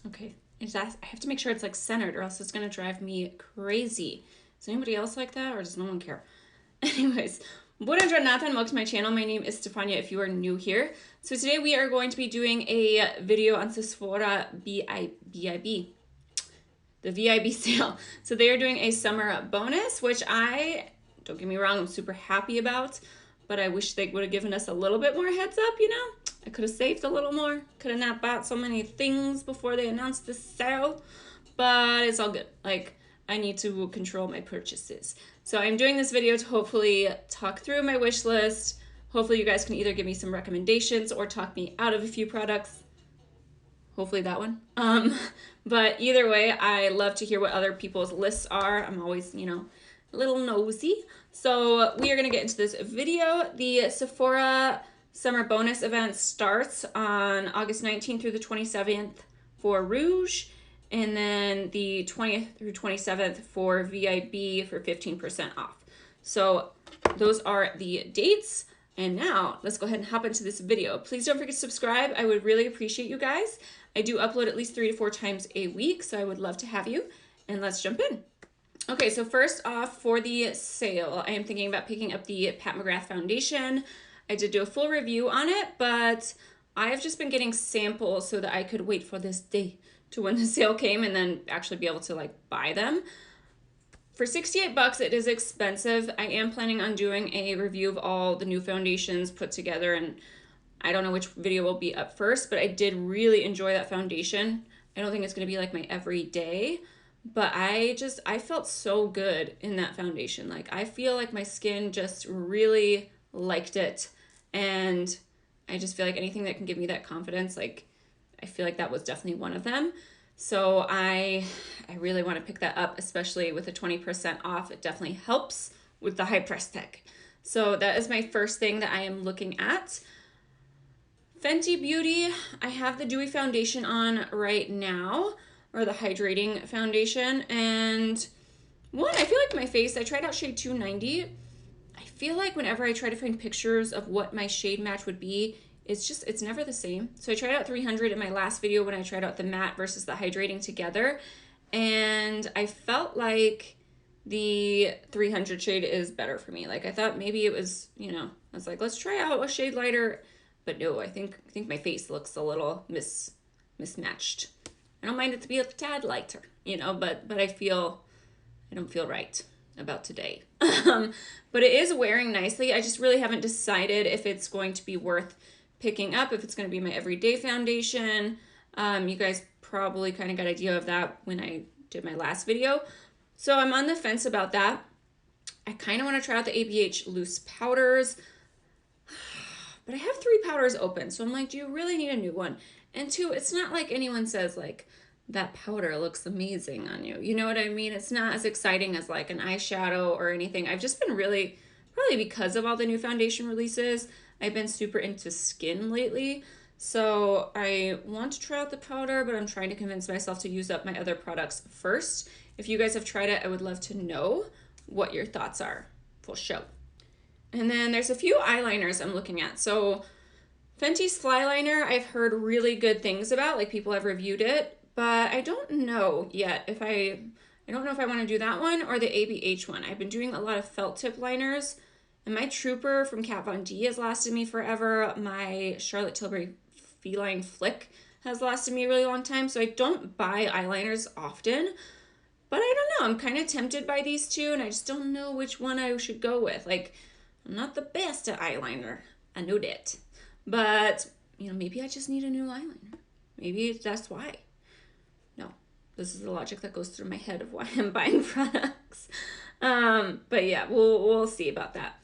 Okay, I have to make sure it's like centered or else it's gonna drive me crazy. Is anybody else like that or does no one care? Anyways, buongiorno Nathan, welcome to my channel. My name is Stefania if you are new here. So today we are going to be doing a video on Sephora Vib, the VIB sale. So they are doing a summer bonus, which don't get me wrong, I'm super happy about, but I wish they would have given us a little bit more heads up, you know? I could have saved a little more, could have not bought so many things before they announced the sale, but it's all good. Like, I need to control my purchases. So I'm doing this video to hopefully talk through my wish list. Hopefully you guys can either give me some recommendations or talk me out of a few products. Hopefully that one. But either way, I love to hear what other people's lists are. I'm always, you know, a little nosy. So we are going to get into this video. The Sephora summer bonus event starts on August 19th through the 27th for Rouge, and then the 20th through 27th for VIB for 15% off. So those are the dates. And now let's go ahead and hop into this video. Please don't forget to subscribe. I would really appreciate you guys. I do upload at least 3 to 4 times a week, so I would love to have you. And let's jump in. Okay, so first off, for the sale, I am thinking about picking up the Mcgrath foundation. I did do a full review on it, but I've just been getting samples so that I could wait for this day to when the sale came and then actually be able to like buy them. For 68 bucks, it is expensive. I am planning on doing a review of all the new foundations put together, and I don't know which video will be up first, but I did really enjoy that foundation. I don't think it's going to be like my everyday, but I felt so good in that foundation. Like, I feel like my skin just really liked it, and I just feel like anything that can give me that confidence, like, I feel like that was definitely one of them. So I really want to pick that up, especially with the 20% off. It definitely helps with the high price tag. So that is my first thing that I am looking at. Fenty Beauty, I have the Dewy Foundation on right now, or the hydrating foundation. And I feel like my face, I tried out shade 290. I feel like whenever I try to find pictures of what my shade match would be, it's never the same. So I tried out 300 in my last video when I tried out the matte versus the hydrating together. And I felt like the 300 shade is better for me. Like, I thought maybe it was, you know, I was like, let's try out a shade lighter. But no, I think my face looks a little mismatched. I don't mind it to be a tad lighter, you know, but I don't feel right about today. But it is wearing nicely. I just really haven't decided if it's going to be worth picking up, if it's going to be my everyday foundation. You guys probably kind of got an idea of that when I did my last video. So I'm on the fence about that. I kind of want to try out the ABH loose powders, but I have 3 powders open. So I'm like, do you really need a new one? And 2, it's not like anyone says like, that powder looks amazing on you. You know what I mean? It's not as exciting as like an eyeshadow or anything. I've just been really, probably because of all the new foundation releases, I've been super into skin lately. So I want to try out the powder, but I'm trying to convince myself to use up my other products first. If you guys have tried it, I would love to know what your thoughts are for show. And then there's a few eyeliners I'm looking at. So Fenty's Flyliner, I've heard really good things about, like people have reviewed it, but I don't know yet if I don't know if I want to do that one or the ABH one. I've been doing a lot of felt tip liners, and my Trooper from Kat Von D has lasted me forever. My Charlotte Tilbury Feline Flick has lasted me a really long time, so I don't buy eyeliners often. But I don't know, I'm kind of tempted by these two, and I just don't know which one I should go with. Like, I'm not the best at eyeliner. I know that. But, you know, maybe I just need a new eyeliner. Maybe that's why. No, this is the logic that goes through my head of why I'm buying products. But yeah, we'll see about that.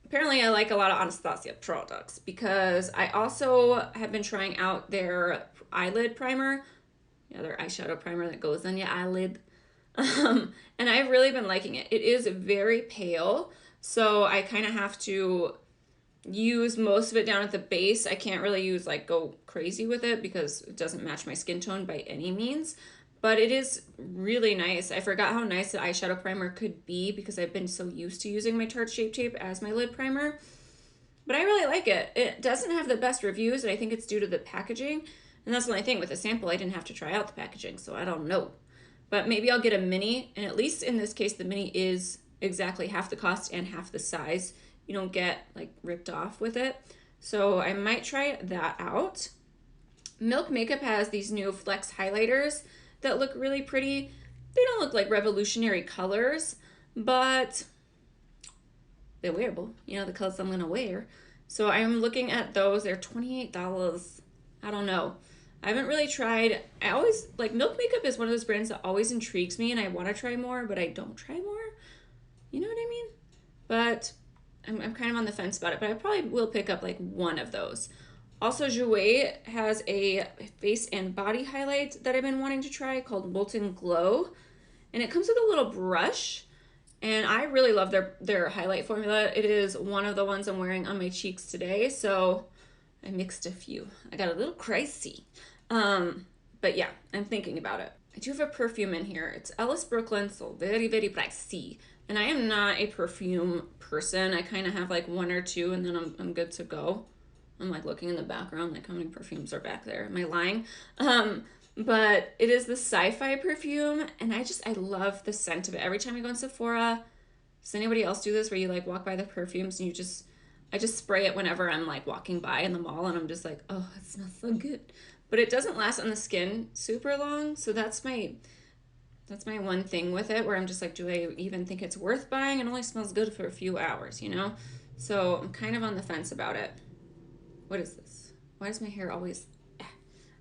Apparently, I like a lot of Anastasia products because I also have been trying out their eyelid primer, their eyeshadow primer that goes on your eyelid. And I've really been liking it. It is very pale, so I kind of have to use most of it down at the base. I can't really go crazy with it because it doesn't match my skin tone by any means. But it is really nice. I forgot how nice the eyeshadow primer could be because I've been so used to using my Tarte Shape Tape as my lid primer. But I really like it. It doesn't have the best reviews, and I think it's due to the packaging. And that's the only thing with the sample. I didn't have to try out the packaging, so I don't know. But maybe I'll get a mini, and at least in this case, the mini is exactly half the cost and half the size. You don't get like ripped off with it. So I might try that out. Milk Makeup has these new Flex highlighters that look really pretty. They don't look like revolutionary colors, but they're wearable. You know, the colors I'm gonna wear. So I'm looking at those. They're $28. I don't know. I haven't really tried. I always, like, Milk Makeup is one of those brands that always intrigues me, and I want to try more, but I don't try more. You know what I mean? But I'm kind of on the fence about it, but I probably will pick up like one of those. Also, Jouer has a face and body highlight that I've been wanting to try called Molten Glow, and it comes with a little brush, and I really love their highlight formula. It is one of the ones I'm wearing on my cheeks today, so I mixed a few. I got a little crazy. But yeah, I'm thinking about it. I do have a perfume in here. It's Ellis Brooklyn, so very, very pricey. And I am not a perfume person. I kind of have like one or two, and then I'm good to go. I'm like looking in the background, like how many perfumes are back there? Am I lying? But it is the Sci-Fi perfume, and I love the scent of it. Every time I go in Sephora, does anybody else do this where you like walk by the perfumes and I just spray it whenever I'm like walking by in the mall, and I'm just like, oh, it smells so good. But it doesn't last on the skin super long, so that's my one thing with it, where I'm just like, do I even think it's worth buying? It only smells good for a few hours, you know? So I'm kind of on the fence about it. What is this? Why does my hair always...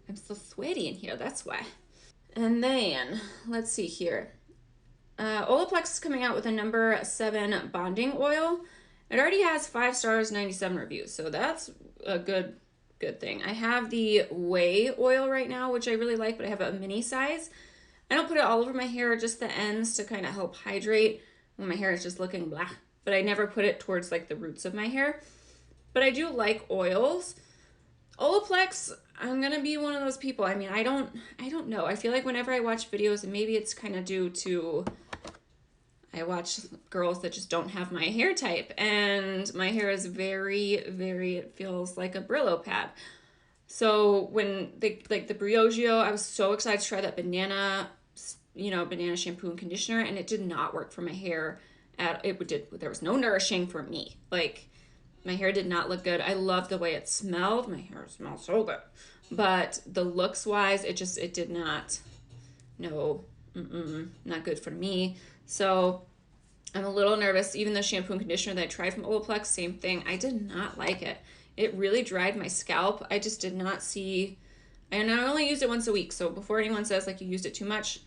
I'm so sweaty in here, that's why. And then, let's see here. Olaplex is coming out with a number 7 bonding oil. It already has 5 stars, 97 reviews, so that's a good thing. I have the Whey oil right now, which I really like, but I have a mini size. I don't put it all over my hair, just the ends to kind of help hydrate when my hair is just looking blah. But I never put it towards like the roots of my hair. But I do like oils. Olaplex, I'm gonna be one of those people. I mean, I don't know. I feel like whenever I watch videos, and maybe it's kind of due to I watch girls that just don't have my hair type, and my hair is very, very, it feels like a Brillo pad. So when like the Briogeo, I was so excited to try that banana shampoo and conditioner, and it did not work for my hair. There was no nourishing for me. Like, my hair did not look good. I love the way it smelled. My hair smells so good. But the looks wise, it did not, not good for me. So I'm a little nervous. Even the shampoo and conditioner that I tried from Olaplex, same thing. I did not like it. It really dried my scalp. I just did not see, and I only used it once a week. So before anyone says like you used it too much,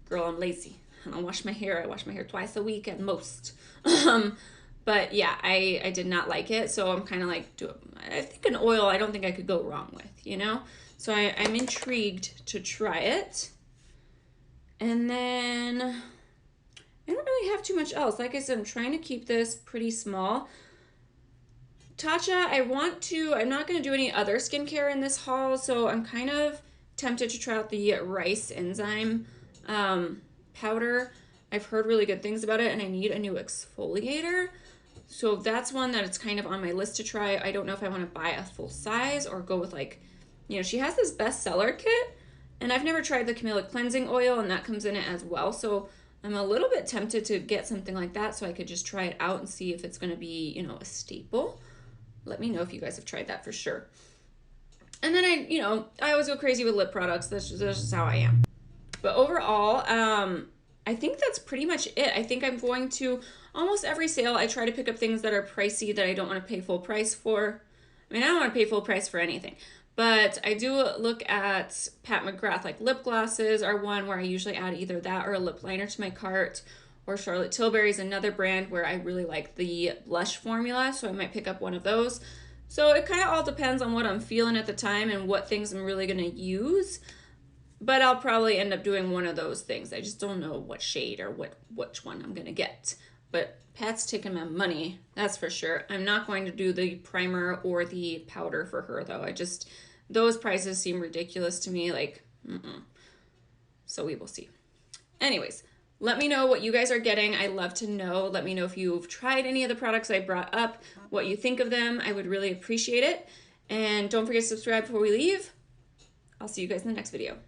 girl, I'm lazy. I don't wash my hair. I wash my hair twice a week at most. But yeah, I did not like it. So I'm kind of like, I think an oil, I don't think I could go wrong with, you know? So I'm intrigued to try it. And then I don't really have too much else. Like I said, I'm trying to keep this pretty small. Tatcha, I'm not going to do any other skincare in this haul, so I'm kind of tempted to try out the rice enzyme powder. I've heard really good things about it, and I need a new exfoliator. So that's one that it's kind of on my list to try. I don't know if I want to buy a full size or go with like, she has this bestseller kit, and I've never tried the Camilla cleansing oil, and that comes in it as well. So I'm a little bit tempted to get something like that so I could just try it out and see if it's going to be, a staple. Let me know if you guys have tried that for sure. And then I always go crazy with lip products. That's just how I am. But overall, I think that's pretty much it. I think I'm going to, almost every sale, I try to pick up things that are pricey that I don't want to pay full price for. I mean, I don't want to pay full price for anything. But I do look at Pat McGrath, like lip glosses are one where I usually add either that or a lip liner to my cart. Or Charlotte Tilbury is another brand where I really like the blush formula, so I might pick up one of those. So it kind of all depends on what I'm feeling at the time and what things I'm really going to use. But I'll probably end up doing one of those things. I just don't know what shade or which one I'm going to get. But Pat's taking my money, that's for sure. I'm not going to do the primer or the powder for her, though. Those prices seem ridiculous to me. Like, So we will see. Anyways. Let me know what you guys are getting. I love to know. Let me know if you've tried any of the products I brought up, what you think of them. I would really appreciate it. And don't forget to subscribe before we leave. I'll see you guys in the next video.